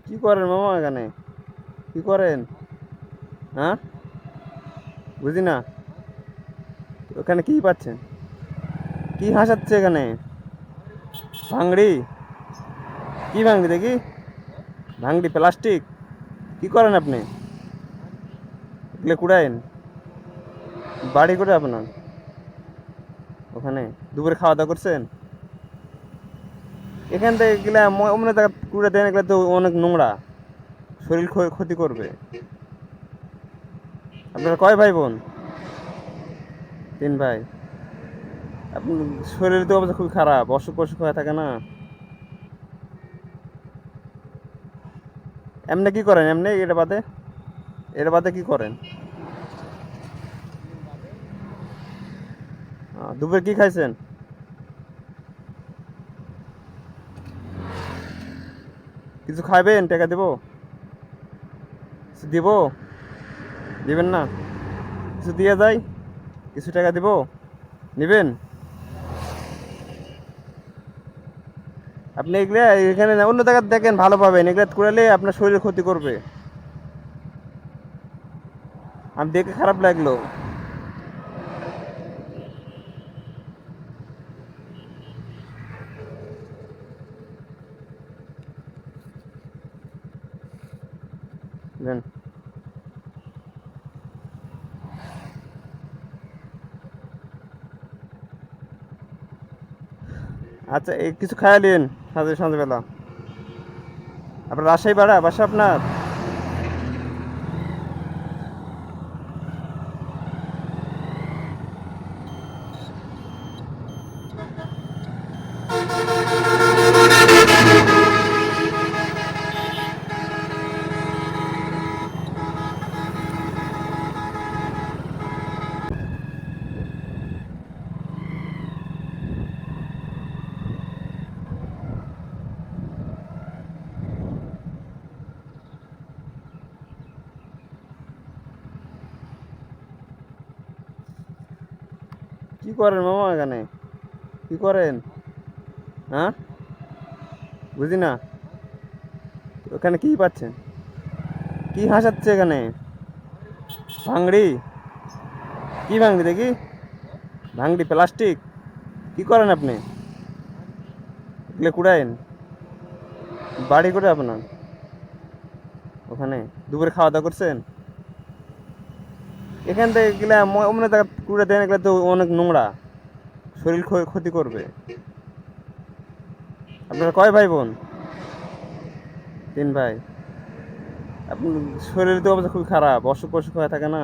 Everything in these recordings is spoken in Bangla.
কি করেন মামা এখানে? কি করেন? হ্যাঁ, বুঝি না। ওখানে কি পাচ্ছেন? কি হাসাচ্ছে এখানে? ভাঙড়ি? কি ভাঙড়ি দেখি? ভাঙড়ি প্লাস্টিক? কি করেন আপনি? এগুলো কুড়াইন? বাড়ি করে আপনার ওখানে? দুপুরে খাওয়া দাওয়া করছেন? এখান থেকে এগুলা অন্য জায়গা কুড়ে দেন, এগুলো তো অনেক নোংরা, শরীর ক্ষতি করবে। আপনারা কয় ভাই বোন? 3 ভাই। আপনার শরীর তো অবস্থা খুব খারাপ, অসুখ অসুখ হয়ে থাকে না? এমনি কি করেন? এমনি এটা বাদে কি করেন? দুপুরে কি খাইছেন? কিছু খাইবেন? টাকা দেবো? কিছু দিব? দিবেন না? কিছু দিয়ে যাই, কিছু টাকা দিব, নিবেন? আপনি এগুলা এখানে না, অন্য জায়গায় দেখেন, ভালো পাবেন। এগুলা কুড়ালে আপনার শরীরের ক্ষতি করবে। আমি দেখে খারাপ লাগলো। দেন। আচ্ছা, এই কিছু খায়ালেন সন্ধ্যেবেলা? আপনার রাজশাহী বাসা আপনার? কি করেন মামা এখানে? কি করেন? হ্যাঁ, বুঝি না। ওখানে কি পাচ্ছেন? কি হাসাচ্ছে এখানে? ভাঙড়ি? কি ভাঙড়ি দেখি? ভাঙড়ি প্লাস্টিক? কি করেন আপনি? এগুলো কুড়াইন? বাড়ি করে আপনার ওখানে? দুপুরে খাওয়া দাওয়া করছেন? এখান থেকে এগুলা অন্য জায়গা কুড়ে দেন, এগুলো তো অনেক নোংরা, শরীর ক্ষতি করবে। আপনারা কয় ভাই বোন? 3 ভাই। আপনার শরীর তো অবস্থা খুব খারাপ, অসুখ অসুখ হয়ে থাকে না?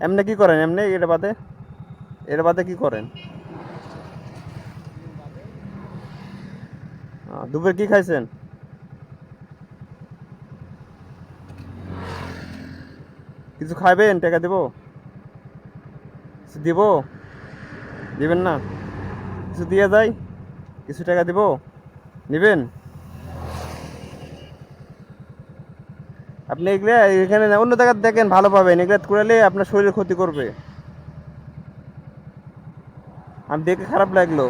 এমনি কি করেন? এমনি এটা বাদে কি করেন? দুপুরে কি খাইছেন? কিছু খাইবেন? টাকা দেবো? কিছু দিব? দিবেন না? কিছু দিয়ে যাই, কিছু টাকা দিব, নিবেন? আপনি এগুলা এখানে না, অন্য জায়গায় দেখেন, ভালো পাবেন। এগুলা কুড়ালে আপনার শরীরের ক্ষতি করবে। আমি দেখে খারাপ লাগলো।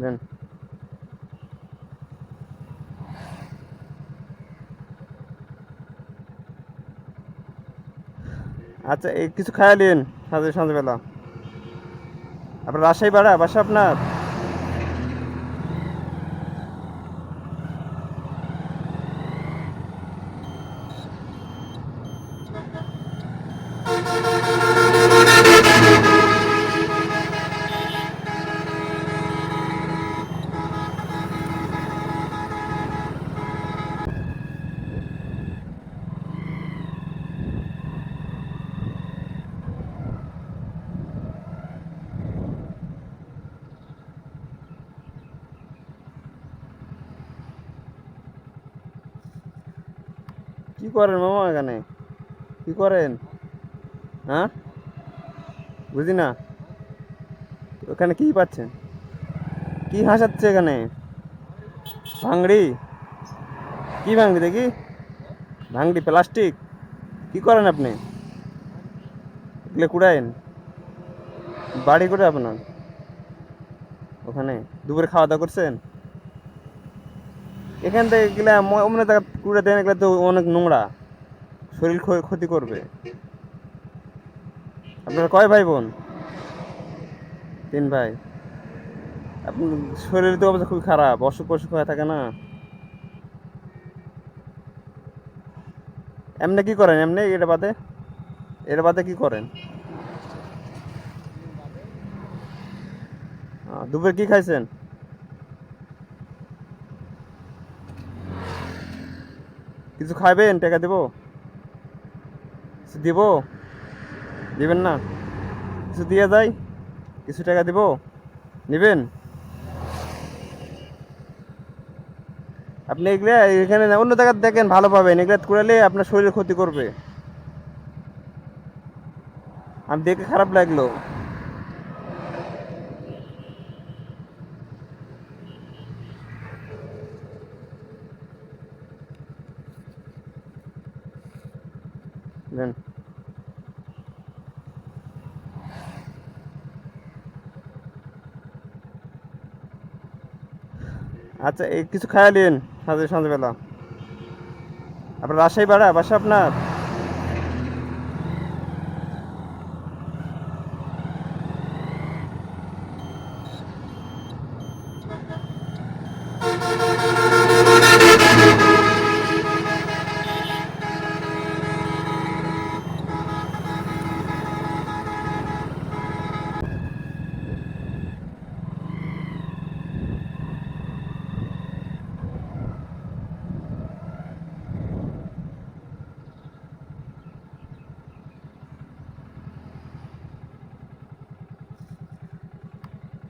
দেন। আচ্ছা, এই কিছু খায়ালেন সন্ধ্যেবেলা? আপনার রাজশাহী বাসা আপনার? কি করেন মামা এখানে? কি করেন? হ্যাঁ, বুঝি না। ওখানে কি পাচ্ছেন? কি হাসাচ্ছে এখানে? ভাঙড়ি? কি ভাঙড়ি দেখি? ভাঙড়ি প্লাস্টিক কি করেন আপনি? এগুলো কুড়াইন? বাড়ি করে আপনার ওখানে? দুপুরে খাওয়া দাওয়া করছেন? এখান থেকে এগুলা অন্য জায়গা কুড়ে দেন, এগুলো তো অনেক নোংরা, শরীর ক্ষতি করবে। আপনার কয় ভাই বোন? 3 ভাই। আপনার শরীরের তো অবস্থা খুব খারাপ, অসুখ অসুখ হয়ে থাকে না? এমনি কি করেন? এমনি এটা বাদে কি করেন? দুপুরে কি খাইছেন? কিছু খাইবেন? টাকা দিব? কিছু দিব? দিবেন না? কিছু দিয়ে যাই, কিছু টাকা দিব, নিবেন? আপনি এগুলা এখানে না, অন্য জায়গায় দেখেন, ভালো পাবেন। এগুলা কুড়ালে আপনার শরীরের ক্ষতি করবে। আমি দেখে খারাপ লাগলো। নেন। আচ্ছা, এই কিছু খাইয়া নিন সন্ধ্যাবেলা। আপনার রাজশাহী বাসা আপনার?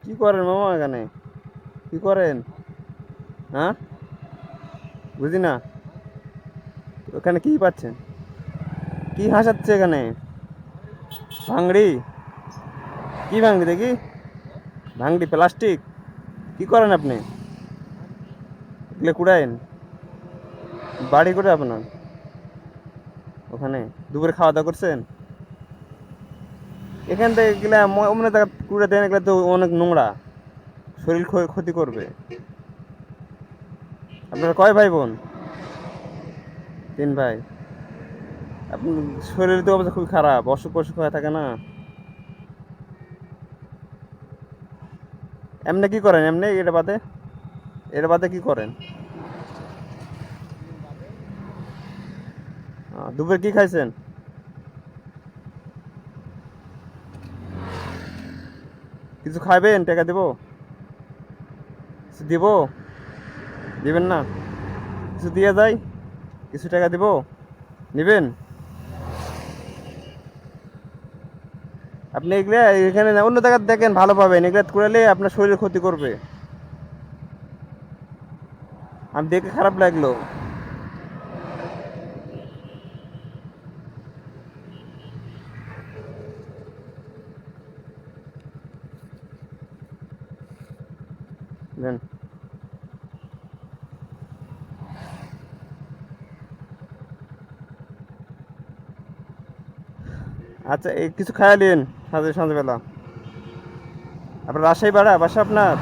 কি করেন মামা এখানে? কি করেন? হ্যাঁ, বুঝি না। ওখানে কি পাচ্ছেন? কি হাসাচ্ছে এখানে? ভাঙড়ি? কি ভাঙড়ি দেখি? ভাঙড়ি প্লাস্টিক কি করেন আপনি? এগুলো কুড়াইন? বাড়ি করে আপনার ওখানে? দুপুরে খাওয়া দাওয়া করছেন? এখান থেকে এগুলা অন্য জায়গা কুড়ে দেন, এগুলো তো অনেক নোংরা, শরীর ক্ষতি করবে। আপনার কয় ভাই বোন? 3 ভাই। আপনার শরীরের তো অবস্থা খুব খারাপ, অসুখ অসুখ হয়ে থাকে না? এমনি কি করেন? এমনি এটা বাদে কি করেন? দুপুরে কি খাইছেন? কিছু খাইবেন? টাকা দিব? কিছু দিব? দিবেন না? কিছু দিয়ে যাই, কিছু টাকা দিব, নিবেন? আপনি এগুলা এখানে না, অন্য জায়গায় দেখেন, ভালো পাবেন। এগুলা কুড়ালে আপনার শরীরের ক্ষতি করবে। আমি দেখে খারাপ লাগলো। নেন। আচ্ছা, এই কিছু খাইয়া নিন সন্ধ্যাবেলা। আপনার রাজশাহী বাসা আপনার?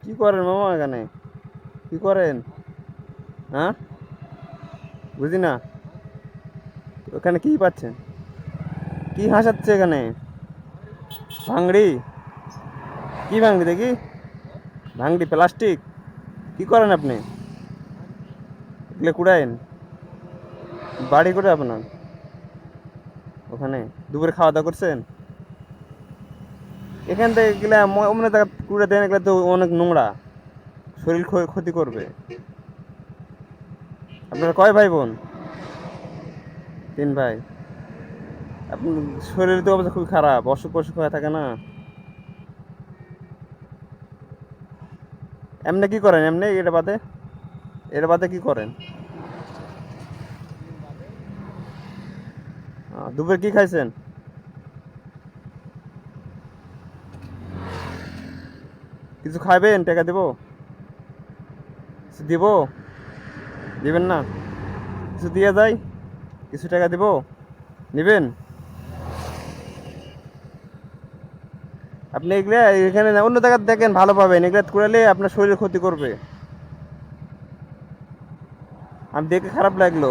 কি করেন মামা এখানে? কি করেন? হ্যাঁ, বুঝি না। ওখানে কি পাচ্ছেন? কি হাসাচ্ছে এখানে? ভাঙড়ি? কি ভাঙড়ি দেখি? ভাঙড়ি প্লাস্টিক কি করেন আপনি? এগুলো কুড়াইন? বাড়ি করে আপনার ওখানে? দুপুরে খাওয়া দাওয়া করছেন? এখান থেকে গেলে অন্য জায়গা কুড়ে দেন, এগুলো তো অনেক নোংরা, শরীর ক্ষতি করবে। আপনার কয় ভাই বোন? 3 ভাই। আপনার শরীরের তো অবস্থা খুবই খারাপ, অসুখ অসুখ হয়ে থাকে না? এমনি কি করেন? এমনি এটা বাদে কি করেন? দুপুরে কি খাইছেন? কিছু খাইবেন? টাকা দিব? কিছু দিব? দিবেন না? কিছু দিয়ে যাই, কিছু টাকা দিব, নিবেন? আপনি এগুলা এখানে না, অন্য জায়গায় দেখেন, ভালো পাবেন। এগুলা করালে আপনার শরীরের ক্ষতি করবে। আমি দেখে খারাপ লাগলো।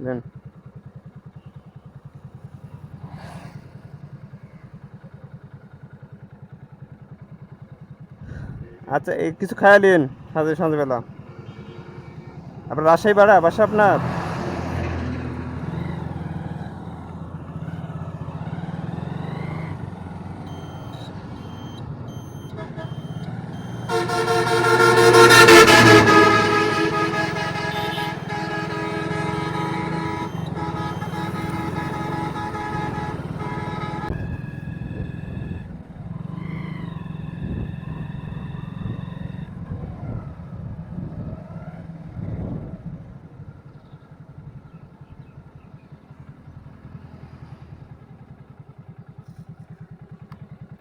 নেন। আচ্ছা, এই কিছু খাইলেন সন্ধ্যাবেলা? আপনার রাজশাহী বাসা আপনার?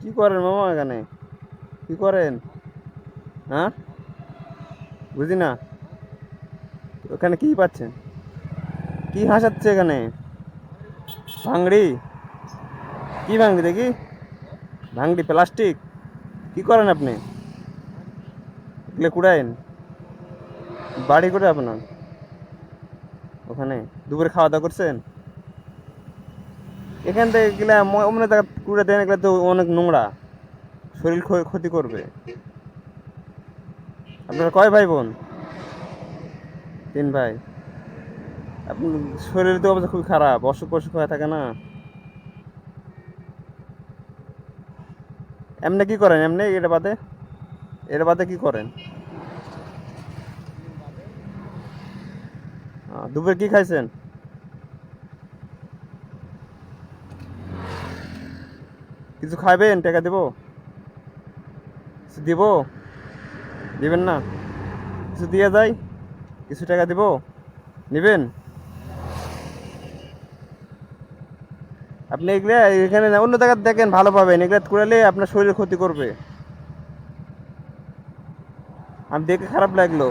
কি করেন মামা এখানে? কি করেন? হ্যাঁ, বুঝি না। ওখানে কি পাচ্ছেন? কি হাসাচ্ছে এখানে? ভাঙড়ি? কি ভাঙড়ি দেখি? ভাঙড়ি প্লাস্টিক? কি করেন আপনি? এগুলো কুড়াইন? বাড়ি করে আপনার ওখানে? দুপুরে খাওয়া দাওয়া করছেন? এখান থেকে গেলে অন্য জায়গা কুড়ে দেন, এগুলো তো অনেক নোংরা, শরীর ক্ষতি করবে। আপনার কয় ভাই বোন? 3 ভাই। আপনার শরীরের তো অবস্থা খুবই খারাপ, অসুখ অসুখ হয়ে থাকে না? এমনি কি করেন? এমনি এটা বাদে কি করেন? দুপুরে কি খাইছেন? কিছু খাইবেন? টাকা দিব? কিছু দিব? দিবেন না? কিছু দিয়ে যাই, কিছু টাকা দিব, নিবেন? আপনি এগুলা এখানে না, অন্য জায়গায় দেখেন, ভালো পাবেন। এগুলা করালে আপনার শরীরের ক্ষতি করবে। আমি দেখে খারাপ লাগলো।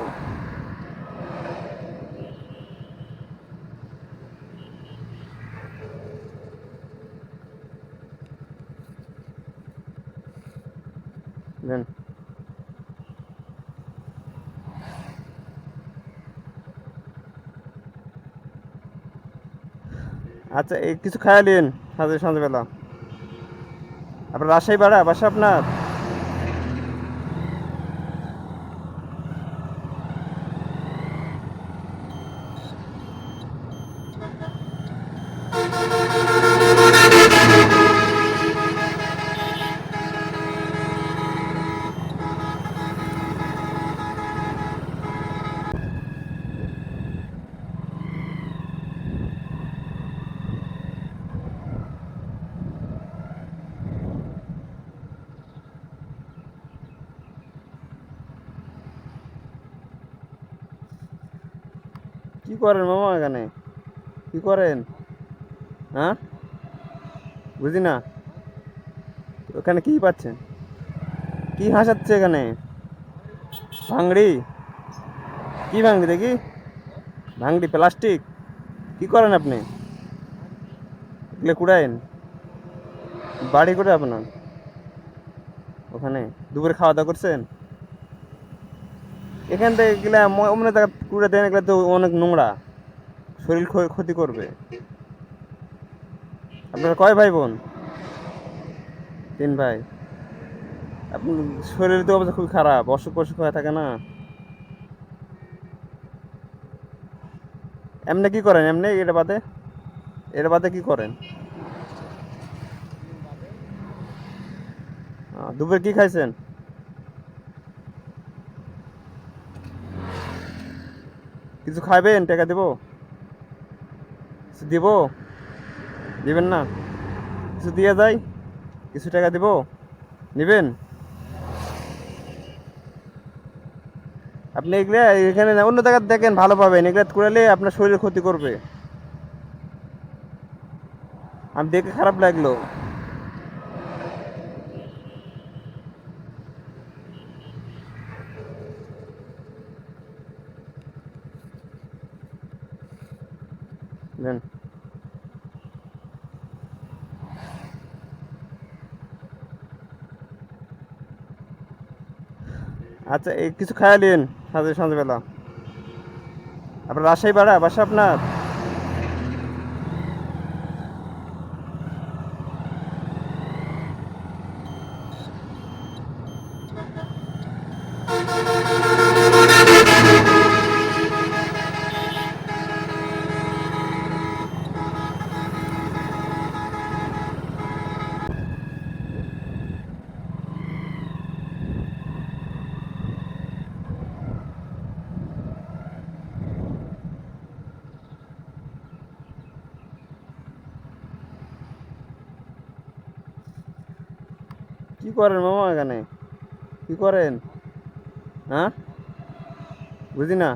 নেন। আচ্ছা, এই কিছু খাইলেন সন্ধ্যাবেলা? আপনার রাজশাহী বাসা আপনার? কি করেন মামা এখানে? কি করেন? হ্যাঁ, বুঝি না। ওখানে কি পাচ্ছেন? কি হাসাচ্ছে এখানে? ভাঙড়ি? কি ভাঙড়ি দেখি? ভাঙড়ি প্লাস্টিক? কি করেন আপনি? এগুলো কুড়াইন? বাড়ি করে আপনার ওখানে? দুপুরে খাওয়া দাওয়া করছেন? এখান থেকে গেলে অন্য জায়গা কুড়ে দেন, এগুলো তো অনেক নোংরা, শরীর ক্ষতি করবে। আপনার কয় ভাই বোন? 3 ভাই। আপনার শরীরের তো অবস্থা খুবই খারাপ, অসুখ অসুখ হয়ে থাকে না? এমনি কি করেন? এমনি এটা বাদে, এটা বাদে কি করেন? দুপুরে কি খাইছেন? কিছু খাইবেন? টাকা দিব? কিছু দিব? দিবেন না? কিছু দিয়ে যাই, কিছু টাকা দিব, নিবেন? আপনি এগুলা এখানে না, অন্য জায়গায় দেখেন, ভালো পাবেন। এগুলা করালে আপনার শরীরের ক্ষতি করবে। আমি দেখে খারাপ লাগলো। নেন। আচ্ছা, এই কিছু খাইলেন সন্ধ্যাবেলা? আপনার রাজশাহী বাসা আপনার? কি করেন মামা এখানে? কি করেন? হ্যাঁ, বুঝি না।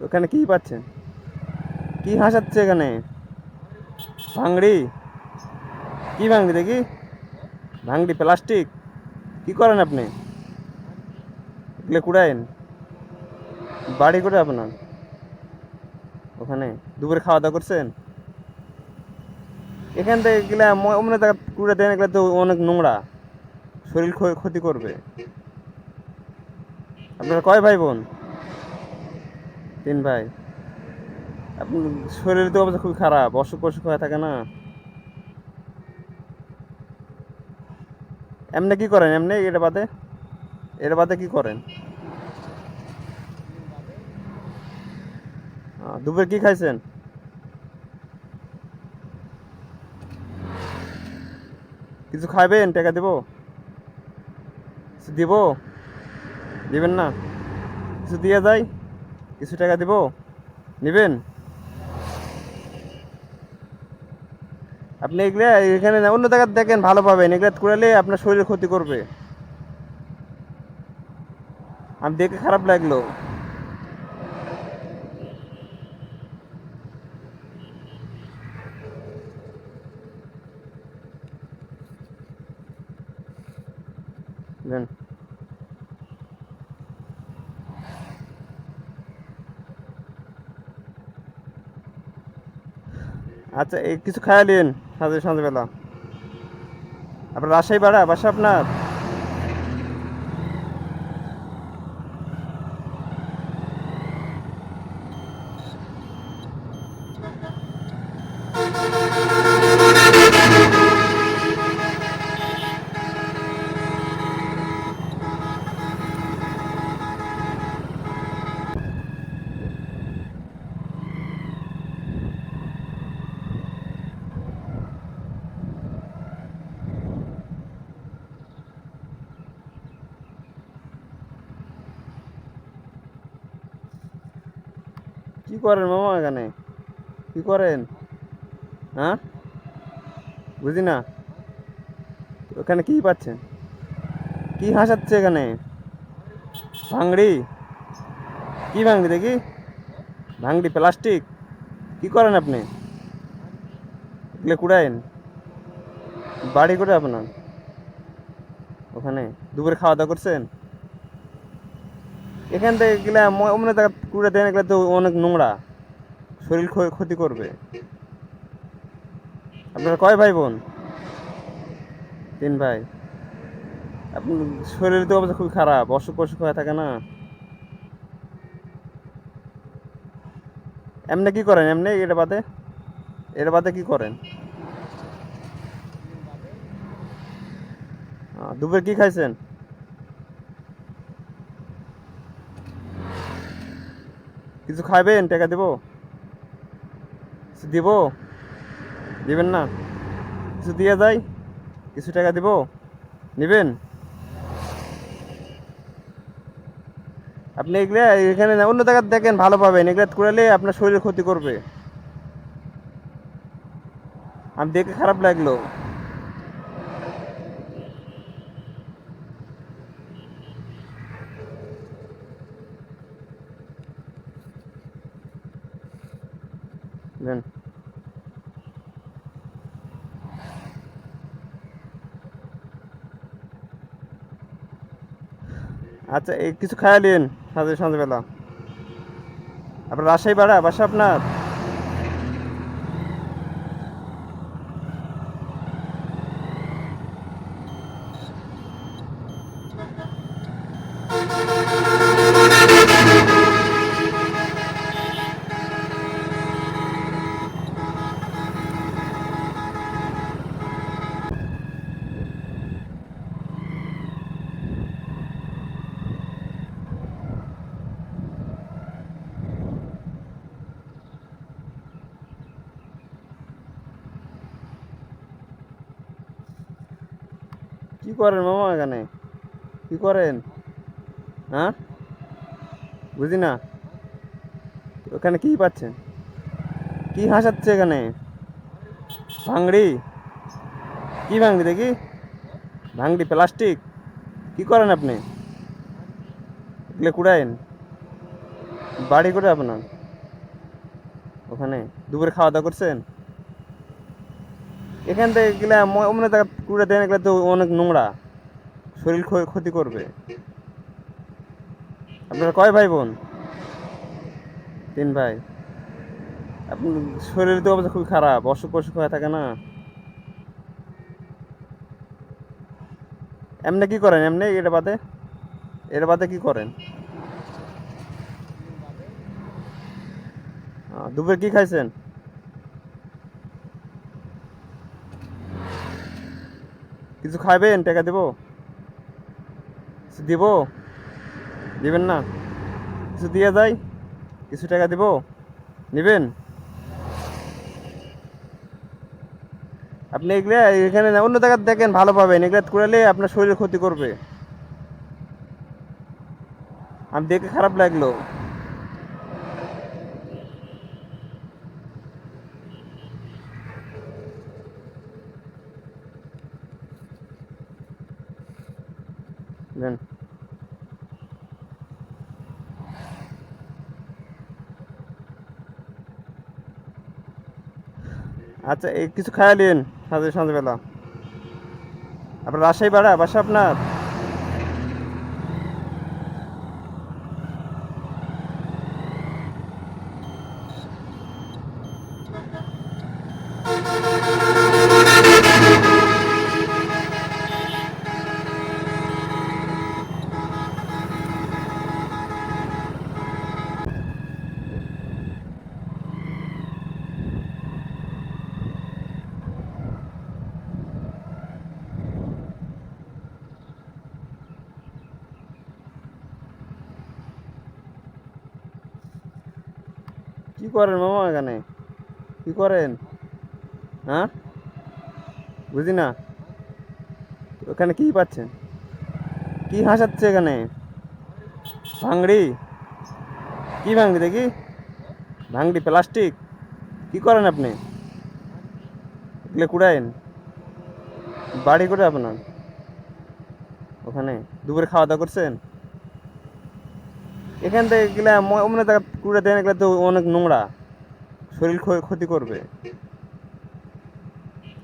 ওখানে কি পাচ্ছেন? কি হাসাচ্ছে এখানে? ভাঙড়ি? কি ভাঙড়ি দেখি? ভাঙড়ি প্লাস্টিক? কি করেন আপনি? এগুলো কুড়াইন? বাড়ি করে আপনার ওখানে? দুপুরে খাওয়া দাওয়া করছেন? এখান থেকে গেলে অন্য জায়গা কুড়ে দেন, এগুলো তো অনেক নোংরা, শরীর ক্ষতি করবে। আপনারা কয় ভাই বোন? 3 ভাই। আপনি শরীরের তো অবস্থা খুবই খারাপ, অসুখ অসুখ হয়ে থাকে না? এমনি কি করেন? এমনি এটা বাদে, এটা বাদে কি করেন? দুপুরে কি খাইছেন? কিছু খাইবেন? টাকা দিব? কিছু দিব? দিবেন না? কিছু দিয়ে যাই, কিছু টাকা দিব, নিবেন? আপনি এগুলা এখানে না, অন্য জায়গায় দেখেন, ভালো পাবেন। এগুলা করালে আপনার শরীরের ক্ষতি করবে। আমি দেখে খারাপ লাগলো। নেন। আচ্ছা, এই কিছু খাইলেন সন্ধ্যাবেলা? আপনার রাজশাহী বাসা আপনার? কি করেন মামা এখানে? কি করেন? হ্যাঁ, বুঝি না। ওখানে কি পাচ্ছেন? কি হাসাচ্ছে এখানে? ভাঙড়ি? কি ভাঙড়ি দেখি? ভাঙড়ি প্লাস্টিক? কি করেন আপনি? এগুলো কুড়াইন? বাড়ি করে আপনার ওখানে? দুপুরে খাওয়া দাওয়া করছেন? এখান থেকে গেলে অন্য জায়গা কুড়ে দেন, এগুলো তো অনেক নোংরা, শরীর ক্ষতি করবে। আপনারা কয় ভাই বোন? 3 ভাই। আপনি শরীরের তো অবস্থা খুবই খারাপ, অসুখ অসুখ হয়ে থাকে না? এমনি কি করেন? এমনি এটা বাদে, এটা বাদে কি করেন? দুপুরে কি খাইছেন? কিছু খাইবেন? টাকা দিব? দিব? দিবেন না? কিছু দিয়ে যাই, কিছু টাকা দিব, নিবেন? আপনি এগুলা এখানে অন্য জায়গায় দেখেন, ভালো পাবেন। এগুলা করালে আপনার শরীরের ক্ষতি করবে। আমি দেখে খারাপ লাগলো। নেন। আচ্ছা, এই কিছু খাইয়া নিন সন্ধ্যাবেলা। আপনার রাজশাহী বাসা আপনার? কি করেন মামা এখানে? কি করেন? হ্যাঁ, বুঝি না। ওখানে কি পাচ্ছেন? কি হাসাচ্ছে এখানে? ভাঙড়ি? কি ভাঙড়ি দেখি? ভাঙড়ি প্লাস্টিক? কি করেন আপনি? এগুলো কুড়াইন? বাড়ি করে আপনার ওখানে? দুপুরে খাওয়া দাওয়া করছেন? এখান থেকে গেলে অন্য জায়গা কুড়ে দেন, এগুলো তো অনেক নোংরা, শরীর ক্ষতি করবে। আপনারা কয় ভাই বোন? 3 ভাই। আপনার শরীরের তো অবস্থা খুবই খারাপ, অসুখ অসুখ হয়ে থাকে না? এমনি কি করেন? এমনি এটা বাদে কি করেন? দুপুরে কি খাইছেন? কিছু খাইবেন? টাকা দেবো? কিছু দিব? দিবেন না? কিছু দিয়ে যাই, কিছু টাকা দিব, নিবেন? আপনি এগুলা এখানে অন্য জায়গায় দেখেন, ভালো পাবেন। এগুলা করালে আপনার শরীরের ক্ষতি করবে। আমি দেখে খারাপ লাগলো। নেন। আচ্ছা, এই কিছু খাইয়া নিন সন্ধ্যাবেলা। আপনার রাজশাহী বাসা আপনার? কি করেন মামা এখানে? কি করেন? হ্যাঁ, বুঝি না। ওখানে কি পাচ্ছেন? কি হাসাচ্ছে এখানে? ভাঙড়ি? কি ভাঙড়ি দেখি? ভাঙড়ি প্লাস্টিক? কি করেন আপনি? এগুলো কুড়াইন? বাড়ি করে আপনার ওখানে? দুপুরে খাওয়া দাওয়া করছেন? এখান থেকে গেলে অন্য জায়গা কুড়ে দেন, এগুলো তো অনেক নোংরা, শরীর ক্ষতি করবে।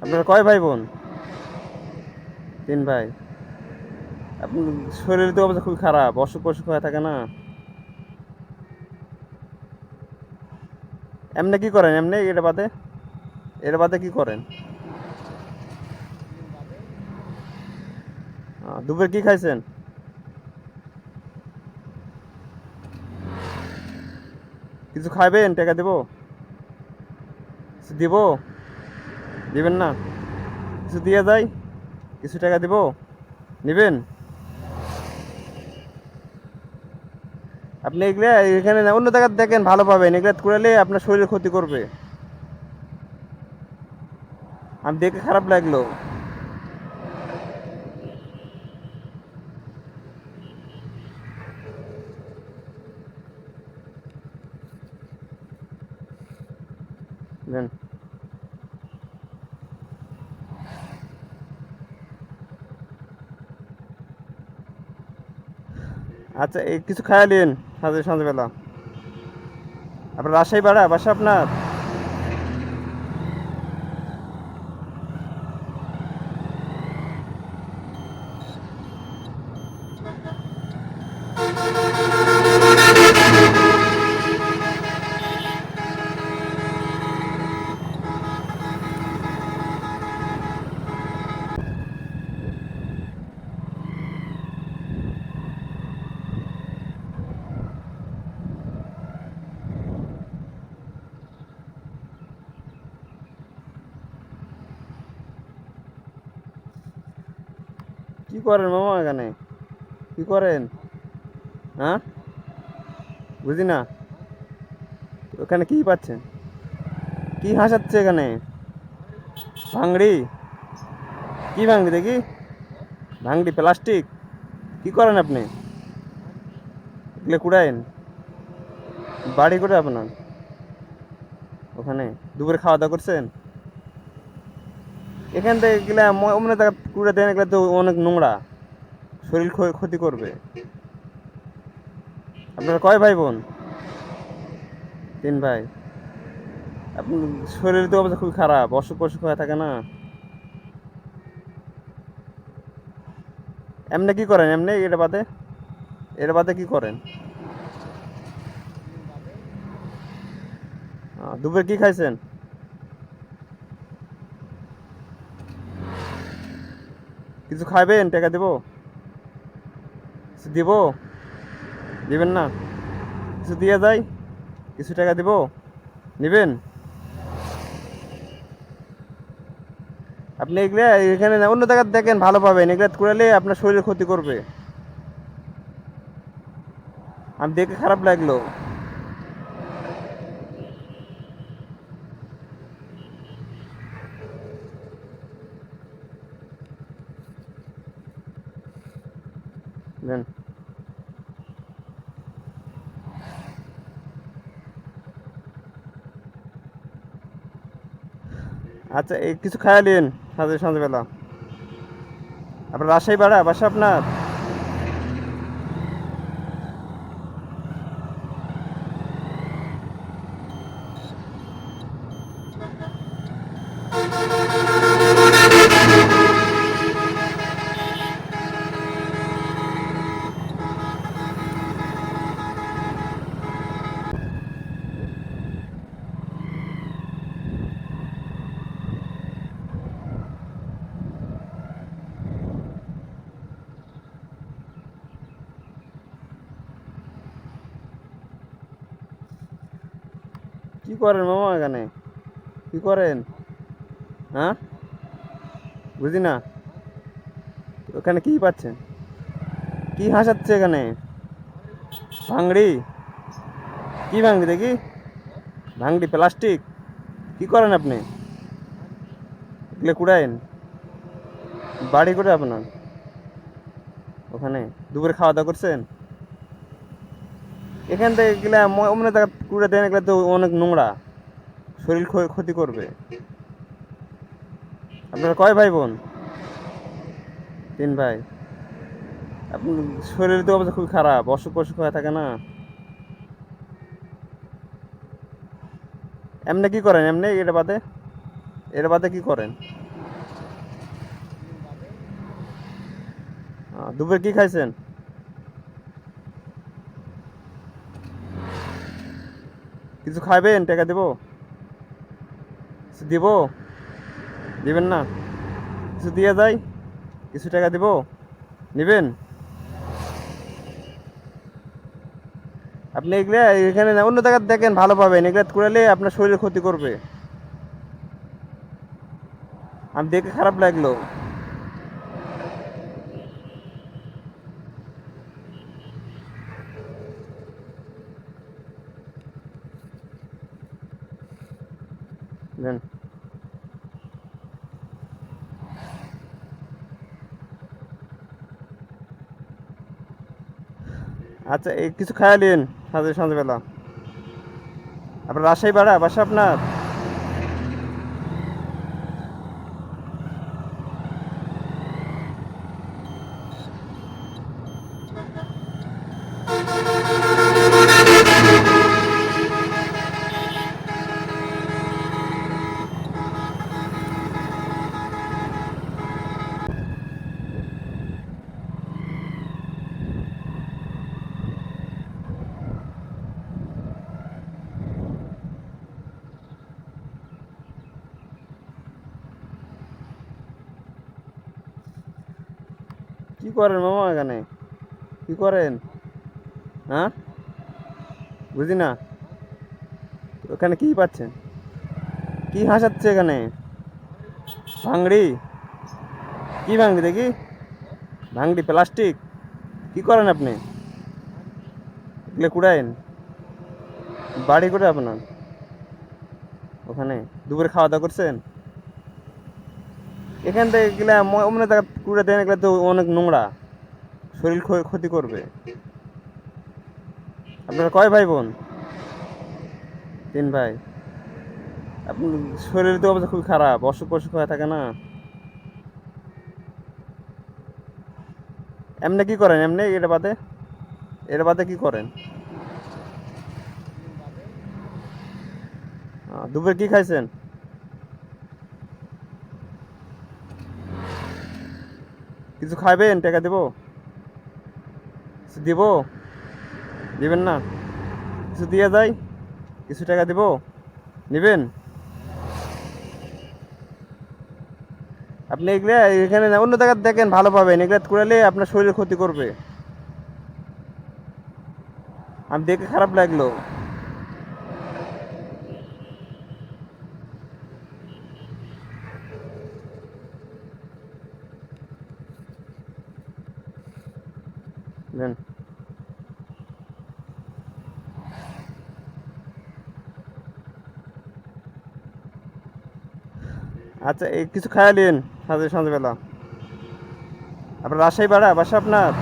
আপনারা কয় ভাই বোন? 3 ভাই। আপনার শরীরের তো অবস্থা খুবই খারাপ, অসুখ অসুখ হয়ে থাকে না? এমনি কি করেন? এমনি এটা বাদে কি করেন? দুপুরে কি খাইছেন? কিছু খাইবেন? টাকা দেবো? কিছু দিব? দিবেন না? কিছু দিয়ে যাই, কিছু টাকা দিব, নিবেন? আপনি এগুলা এখানে অন্য জায়গায় দেখেন, ভালো পাবেন। এগুলা করালে আপনার শরীরের ক্ষতি করবে। আমি দেখে খারাপ লাগলো। দেন। আচ্ছা, এই কিছু খাইয়া নিন সন্ধ্যাবেলা। আপনার রাজশাহী বাসা আপনার? কি করেন মামা এখানে? কি করেন? হ্যাঁ, বুঝি না। ওখানে কি পাচ্ছেন? কি হাসাচ্ছে এখানে? ভাঙড়ি? কি ভাঙড়ি দেখি? ভাঙড়ি প্লাস্টিক? কি করেন আপনি? এগুলো কুড়াইন? বাড়ি করে আপনার ওখানে? দুপুরে খাওয়া দাওয়া করছেন? এখান থেকে গেলে অমনে টাকা কুড়ে দেন, এগুলো তো অনেক নোংরা, শরীর ক্ষতি করবে। আপনারা কয় ভাই বোন? 3 ভাই। আপনার শরীরের তো অবস্থা খুব খারাপ, অসুখ অসুখ হয়ে থাকে না? এমনি কি করেন? এমনি এটা বাদে কি করেন? দুপুরে কি খাইছেন? কিছু খাইবেন? টাকা দেবো? কিছু দিব? দিবেন না? কিছু দিয়ে যায়, কিছু টাকা দিব, নিবেন? আপনি এগুলো এখানে না, অন্য জায়গায় দেখেন, ভালো পাবেন। এগুলো কুড়ালে আপনার শরীরের ক্ষতি করবে। আমি দেখে খারাপ লাগলো। দেন। আচ্ছা, এই কিছু খাইয়া নিন সন্ধ্যাবেলা। আপনার রাজশাহী বাসা আপনার? কি করেন মামা এখানে? কি করেন? হ্যাঁ, বুঝি না। ওখানে কি পাচ্ছেন? কি হাসাচ্ছে এখানে? ভাঙড়ি? কি ভাঙড়ি দেখি? ভাঙড়ি প্লাস্টিক? কি করেন আপনি? এগুলো কুড়াইন? বাড়ি করে আপনার ওখানে? দুপুরে খাওয়া দাওয়া করছেন? এখান থেকে গেলে অমনে টাকা কুড়ে দেন, এগুলো তো অনেক নোংরা, শরীর ক্ষতি করবে। আপনারা কয় ভাই বোন? 3 ভাই। আপনার শরীরের তো অবস্থা খুব খারাপ, অসুখ অসুখ হয়ে থাকে না? এমনি কি করেন? এমনি এটা বাদে কি করেন? দুপুরে কি খাইছেন? কিছু খাইবেন? টাকা দেবো? কিছু দিব? দিবেন না? কিছু দিয়ে যায়, কিছু টাকা দিব, নিবেন? আপনি এগুলো এখানে না, অন্য জায়গায় দেখেন, ভালো পাবেন। এগুলো কুড়ালে আপনার শরীরের ক্ষতি করবে। আমি দেখে খারাপ লাগলো। দেন। আচ্ছা এই কিছু খাইয়া নিন সন্ধ্যেবেলা। আপনার রাজশাহী ভাড়া বাসা আপনার? কি করেন মামা এখানে? কি করেন? হ্যাঁ, বুঝি না। ওখানে কি পাচ্ছেন? কি হাসাচ্ছে এখানে? ভাঙড়ি? কি ভাঙড়ি দেখি? ভাঙড়ি প্লাস্টিক? কি করেন আপনি? এগুলো কুড়াইন? বাড়ি করে আপনার ওখানে? দুপুরে খাওয়া দাওয়া করছেন? এখান থেকে এগুলা অন্য জায়গা কুড়ে দেন, এগুলো তো অনেক নোংরা, শরীর ক্ষতি করবে। আপনারা কয় ভাই বোন? 3 ভাই। আপনার শরীরের তো অবস্থা খুব খারাপ, অসুখ অসুখ হয়ে থাকে না? এমনি কি করেন এমনি? এটা বাদে কি করেন? দুপুরে কি খাইছেন? কিছু খাইবেন? টাকা দিব? কিছু দিব? দিবেন না? কিছু দিয়ে যায়, কিছু টাকা দিব, নিবেন? আপনি এগুলা এখানে না, অন্য জায়গায় দেখেন ভালো পাবেন, এগুলা কুড়ালে আপনার শরীরের ক্ষতি করবে। আমি দেখে খারাপ লাগলো। নেন। আচ্ছা এই কিছু খাইয়া নিন সন্ধ্যেবেলা। আপনার রাজশাহী ভাড়া বাসা আপনার?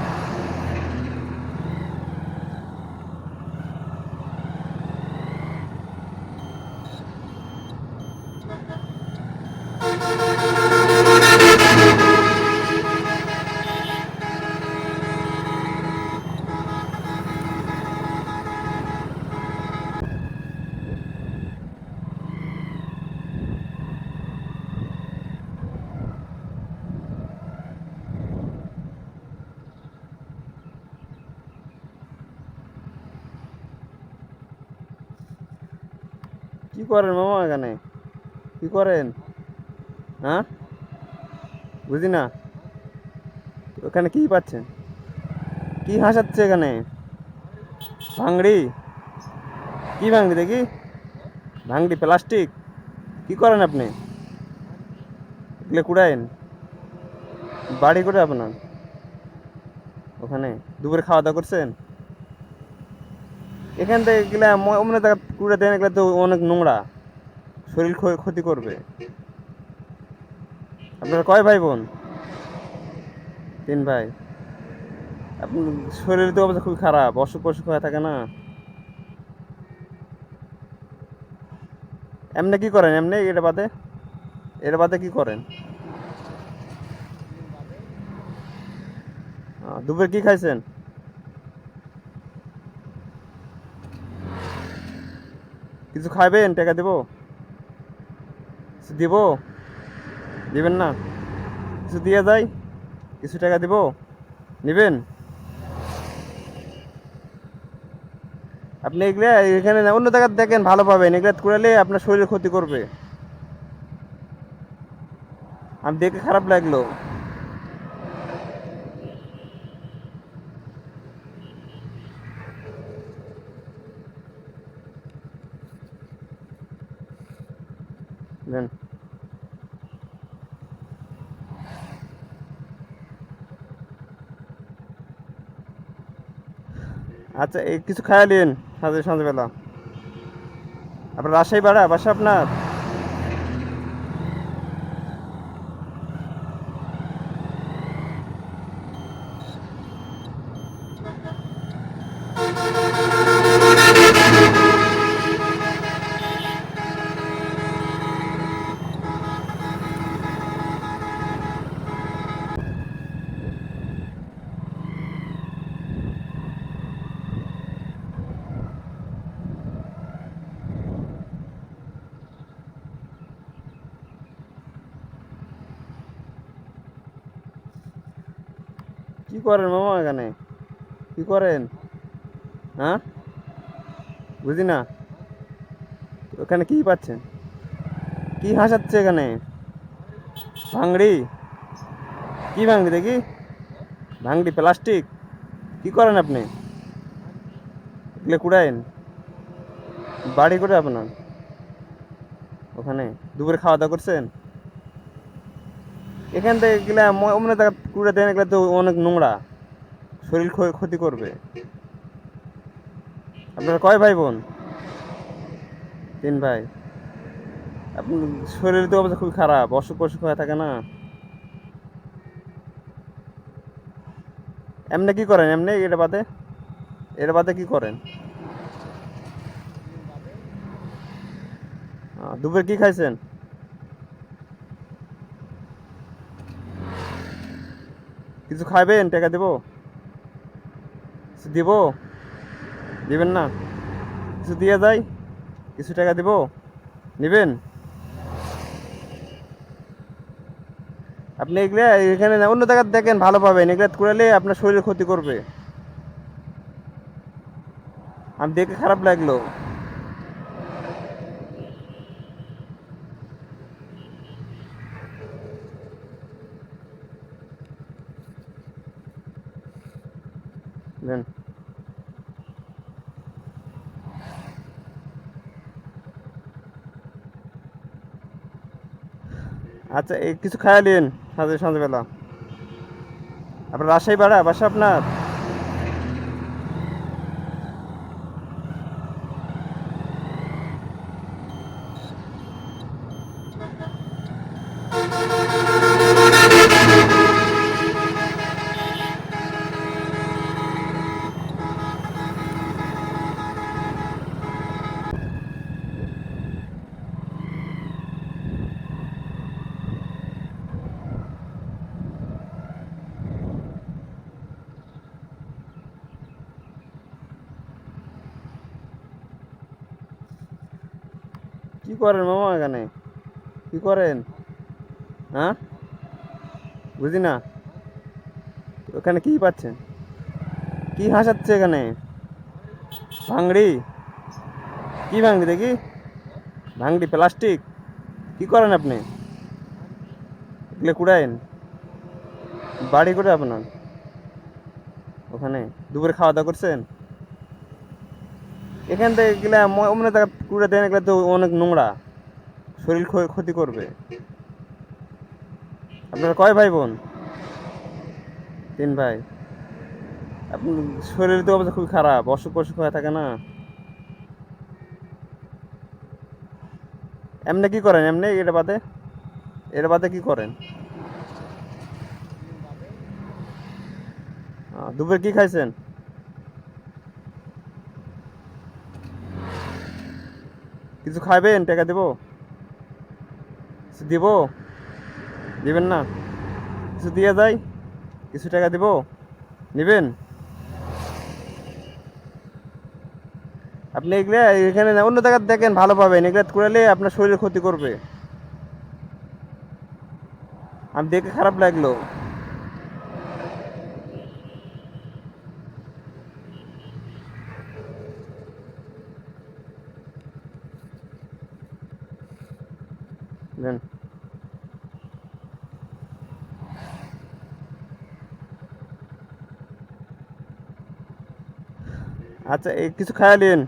কি করেন মামা এখানে? কি করেন? হ্যাঁ, বুঝি না। ওখানে কি পাচ্ছেন? কি হাসাচ্ছে এখানে? ভাঙড়ি? কি ভাঙড়ি দেখি? ভাঙড়ি প্লাস্টিক? কি করেন আপনি? এগুলো কুড়াইন? বাড়ি করে আপনার ওখানে? দুপুরে খাওয়া দাওয়া করছেন? এখান থেকে এগুলা অন্য জায়গা কুড়ে দেন, এগুলো তো অনেক নোংরা, শরীর ক্ষতি করবে। আপনারা কয় ভাই বোন? 3 ভাই। আপনার শরীরের তো অবস্থা খুব খারাপ, অসুখ অসুখ হয়ে থাকে না? এমনি কি করেন এমনি? এটা বাদে কি করেন? দুপুরে কি খাইছেন? কিছু খাইবেন? টাকা দিব? কিছু দিব? দিবেন না? কিছু দিয়ে যায়, কিছু টাকা দিব, নিবেন? আপনি এগুলা এখানে না, অন্য জায়গায় দেখেন ভালো পাবেন, এগুলা কুড়ালে আপনার শরীরের ক্ষতি করবে। আমি দেখে খারাপ লাগলো। নেন। আচ্ছা এই কিছু খাইয়া নিন সন্ধ্যেবেলা। আপনার রাজশাহী ভাড়া বাসা আপনার? কি করেন মামা এখানে? কি করেন? হ্যাঁ, বুঝি না। ওখানে কি পাচ্ছেন? কি হাসাচ্ছে এখানে? ভাঙড়ি? কি ভাঙড়ি দেখি? ভাঙড়ি প্লাস্টিক? কি করেন আপনি? এগুলো কুড়াইন? বাড়ি করে আপনার ওখানে? দুপুরে খাওয়া দাওয়া করছেন? এখান থেকে এগুলা অন্য জায়গা কুড়ে দেন, এগুলো তো অনেক নোংরা, শরীর ক্ষতি করবে। আপনার কয় ভাই বোন? 3 ভাই। আপনার শরীরের তো অবস্থা খুবই খারাপ, অসুখ অসুখ হয়ে থাকে না? এমনি কি করেন? এমনি এটা বাদে কি করেন? দুপুরে কি খাইছেন? কিছু খাইবেন? টাকা দেবো? কিছু দিব? দিবেন না? কিছু দিয়ে যাই, কিছু টাকা দিব, নিবেন? আপনি এগুলা এখানে না, অন্য জায়গায় দেখেন, ভালো পাবেন। এগুলা কুড়ালে আপনার শরীরের ক্ষতি করবে। আমি দেখে খারাপ লাগলো। নেন। আচ্ছা, এই কিছু খাইলেন সন্ধ্যাবেলা? আপনার রাজশাহী বাসা আপনার? কি করেন মামা এখানে? কি করেন? হ্যাঁ, বুঝি না। ওখানে কি পাচ্ছেন? কি হাসাচ্ছে এখানে? ভাঙড়ি? কি ভাঙড়ি দেখি? ভাঙড়ি প্লাস্টিক? কি করেন আপনি? এগুলো কুড়াইন? বাড়ি করে আপনার ওখানে? দুপুরে খাওয়া দাওয়া করছেন? এখান থেকে এগুলা অন্য জায়গা কুড়ে দেন, এগুলো তো অনেক নোংরা, শরীর ক্ষতি করবে। আপনার কয় ভাই বোন? 3 ভাই। আপনার শরীরের তো অবস্থা খুবই খারাপ, অসুখ অসুখ হয়ে থাকে না? এমনি কি করেন? এমনি এটা বাদে কি করেন? দুপুরে কি খাইছেন? কিছু খাইবেন? টাকা দেবো? কিছু দিব? দিবেন না? কিছু দিয়ে যাই, কিছু টাকা দিব, নিবেন? আপনি এগুলা এখানে না, অন্য জায়গায় দেখেন, ভালো পাবেন। এগুলা কুড়ালে আপনার শরীরের ক্ষতি করবে। আমি দেখে খারাপ লাগলো। নেন। আচ্ছা, এই কিছু খাইলেন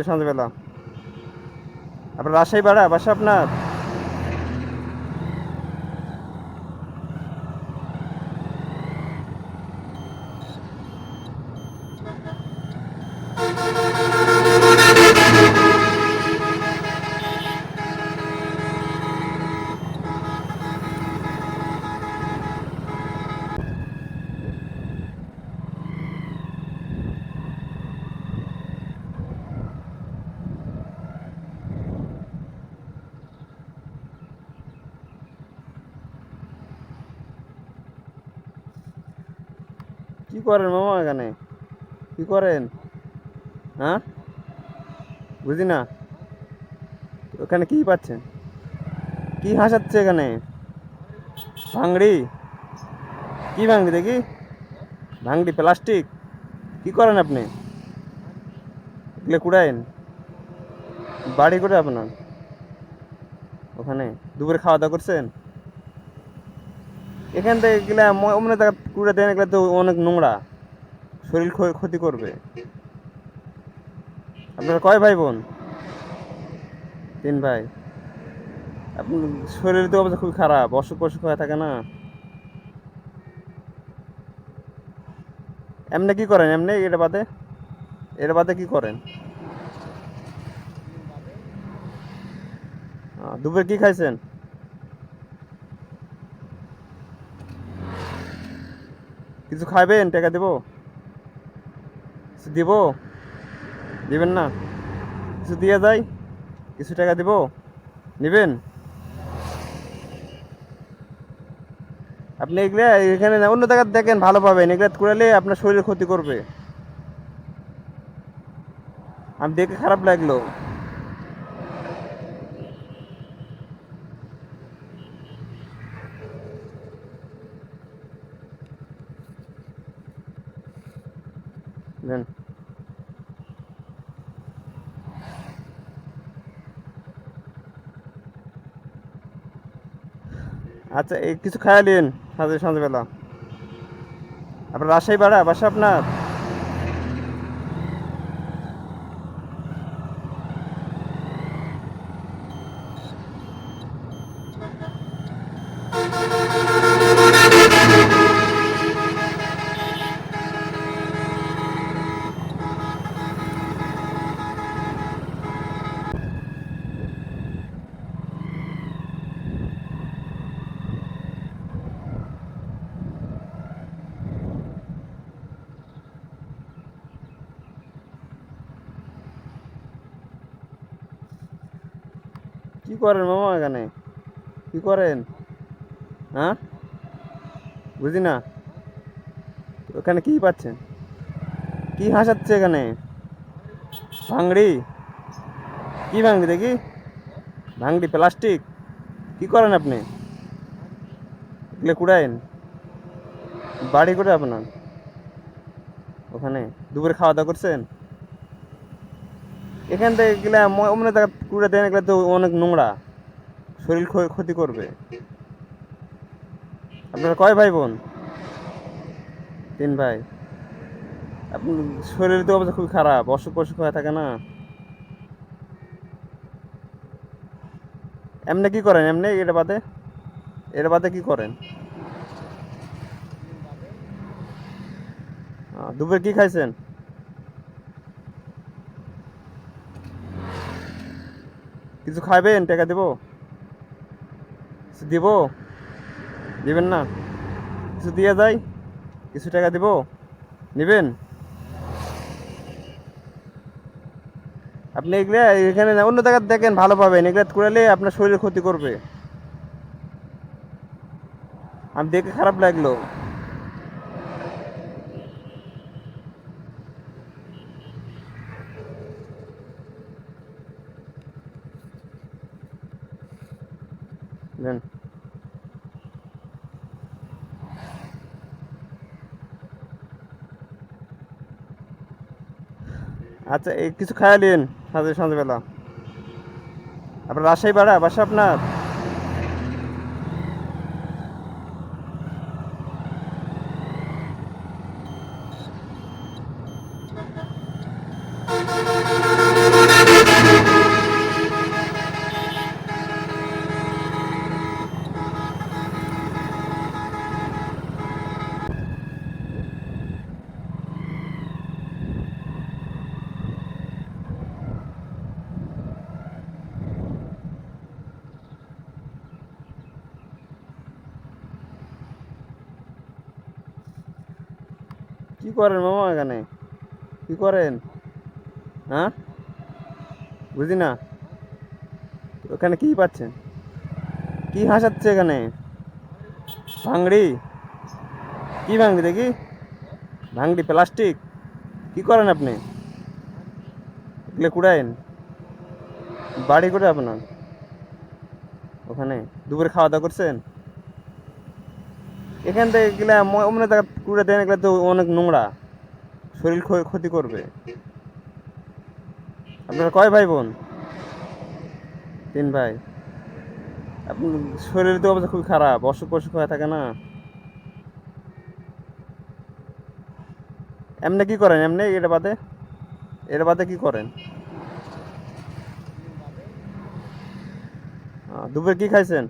সন্ধ্যাবেলা? আপনার রাজশাহী বাসা আপনার? কি করেন মামা এখানে? কি করেন? হ্যাঁ, বুঝি না। ওখানে কি পাচ্ছেন? কি হাসাচ্ছে এখানে? ভাঙড়ি? কি ভাঙড়ি দেখি? ভাঙড়ি প্লাস্টিক কি করেন আপনি? এগুলো কুড়াইন? বাড়ি করে আপনার ওখানে দুপুরে খাওয়া দাওয়া করছেন? এখান থেকে এগুলা অন্য জায়গা কুড়ে দেন, এগুলো তো অনেক নোংরা, শরীর ক্ষতি করবে। আপনার কয় ভাই বোন? 3 ভাই। আপনার শরীরের তো অবস্থা খুবই খারাপ, অসুখ অসুখ হয়ে থাকে না? এমনি কি করেন? এমনি এটা বাদে কি করেন? দুপুরে কি খাইছেন? কিছু খাইবেন? টাকা দেবো? কিছু দিব? দিবেন না? কিছু দিয়ে যাই, কিছু টাকা দিব, নিবেন? আপনি এগুলা এখানে না, অন্য জায়গা দেখেন, ভালো পাবেন। এগুলা কুড়ালে আপনার শরীর ক্ষতি করবে। আমি দেখে খারাপ লাগলো। দেন। আচ্ছা, এই কিছু খাইলেন সন্ধ্যাবেলা? আপনার রাজশাহী বাসা আপনার? কি করেন মামা এখানে? কি করেন? হ্যাঁ, বুঝি না। ওখানে কি পাচ্ছেন? কি হাসাচ্ছে এখানে? ভাঙড়ি? কি ভাঙড়ি দেখি? ভাঙড়ি প্লাস্টিক কি করেন আপনি? এগুলো কুড়াইন? বাড়ি করে আপনার ওখানে দুপুরে খাওয়া দাওয়া করছেন? এখান থেকে এগুলা অন্য জায়গা কুড়ে দেন, এগুলো তো অনেক নোংরা, শরীর ক্ষতি করবে। আপনার কয় ভাই বোন? 3 ভাই। আপনার শরীরের তো অবস্থা খুবই খারাপ, অসুখ অসুখ হয়ে থাকে না? এমনি কি করেন? এমনি এটা বাদে কি করেন? দুপুরে কি খাইছেন? কিছু খাইবেন? টাকা দেবো? কিছু দিব? দিবেন না? কিছু দিয়ে যাই, কিছু টাকা দিব, নিবেন? আপনি এগুলা এখানে না, অন্য জায়গা দেখেন, ভালো পাবেন। এগুলা কুড়ালে আপনার শরীর ক্ষতি করবে। আমি দেখে খারাপ লাগলো। দেন। আচ্ছা, এই কিছু খাইলেন সন্ধ্যাবেলা? আপনার রাজশাহী বাসা আপনার? কি করেন মামা এখানে? কি করেন? হ্যাঁ, বুঝি না। ওখানে কি পাচ্ছেন? কি হাসাচ্ছে এখানে? ভাঙড়ি? কি ভাঙড়ি দেখি? ভাঙড়ি প্লাস্টিক কি করেন আপনি? এগুলো কুড়াইন? বাড়ি করে আপনার ওখানে দুপুরে খাওয়া দাওয়া করছেন? এখান থেকে এগুলা অন্য জায়গা কুড়ে দেন, এগুলো তো অনেক নোংরা, শরীর ক্ষতি করবে। আপনার কয় ভাই বোন? 3 ভাই। আপনার শরীরের তো অবস্থা খুবই খারাপ, অসুখ অসুখ হয়ে থাকে না? এমনি কি করেন? এমনি এটা বাদে কি করেন? দুপুরে কি খাইছেন?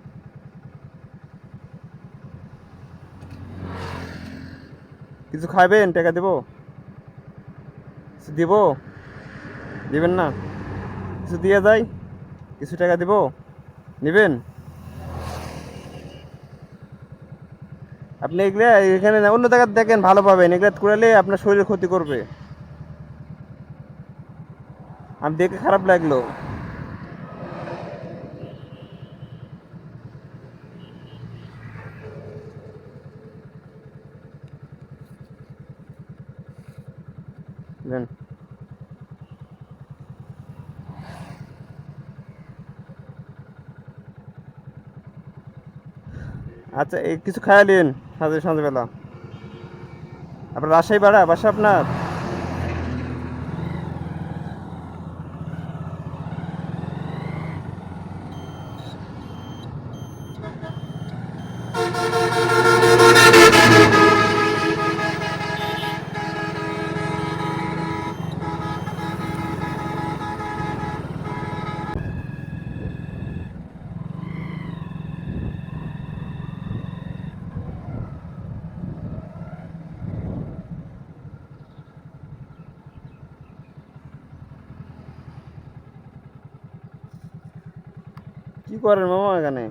কিছু খাইবেন? টাকা দেবো? কিছু দিব? দিবেন না? কিছু দিয়ে যাই, কিছু টাকা দিব, নিবেন? আপনি এগুলা এখানে না, অন্য জায়গায় দেখেন, ভালো পাবেন। এগুলা কুড়ালে আপনার শরীরের ক্ষতি করবে। আমি দেখে খারাপ লাগলো। নেন। আচ্ছা, এই কিছু খাইলেন সন্ধ্যাবেলা? আপনার রাজশাহী বাসা আপনার? কি করেন মামা এখানে?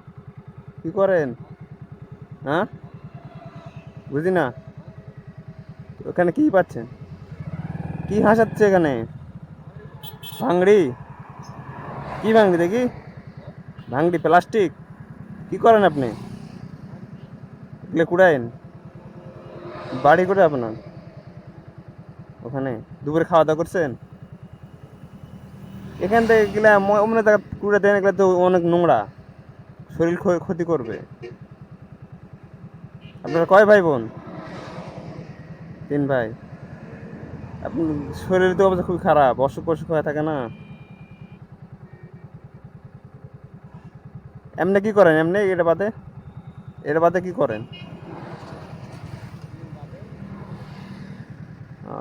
কি করেন? হ্যাঁ, বুঝি না। ওখানে কি পাচ্ছেন? কি হাসাচ্ছে এখানে? ভাঙড়ি? কি ভাঙড়ি দেখি? ভাঙড়ি প্লাস্টিক? কি করেন আপনি? এগুলো কুড়াইন? বাড়ি করে আপনার ওখানে? দুপুরে খাওয়া দাওয়া করছেন? এখান থেকে গেলে অন্য জায়গা কুড়ে দেন, এগুলো তো অনেক নোংরা, শরীর ক্ষতি করবে। আপনার কয় ভাই বোন? 3 ভাই। আপনার শরীরের তো অবস্থা খুবই খারাপ, অসুখ অসুখ হয়ে থাকে না? এমনি কি করেন? এমনি এটা বাদে কি করেন?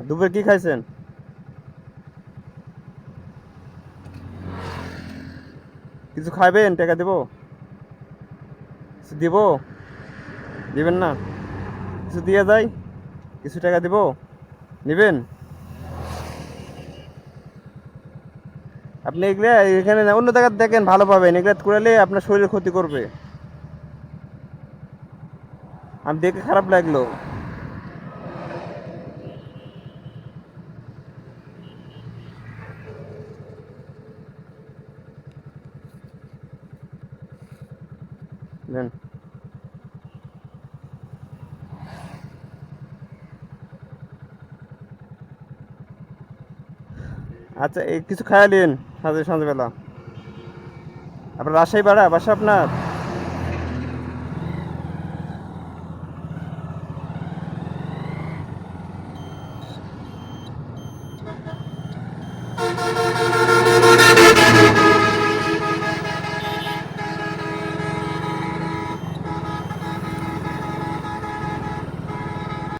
দুপুরে কি খাইছেন? কিছু খাইবেন? টাকা দেবো? কিছু দিব? দিবেন না? কিছু দিয়ে যাই, কিছু টাকা দিব, নিবেন? আপনি এগুলা এখানে না, অন্য জায়গায় দেখেন, ভালো পাবেন। এগুলা কুড়ালে আপনার শরীরের ক্ষতি করবে। আমি দেখে খারাপ লাগলো। নেন। আচ্ছা, এই কিছু খাইলেন সন্ধ্যাবেলা? আপনার রাজশাহী বাসা আপনার?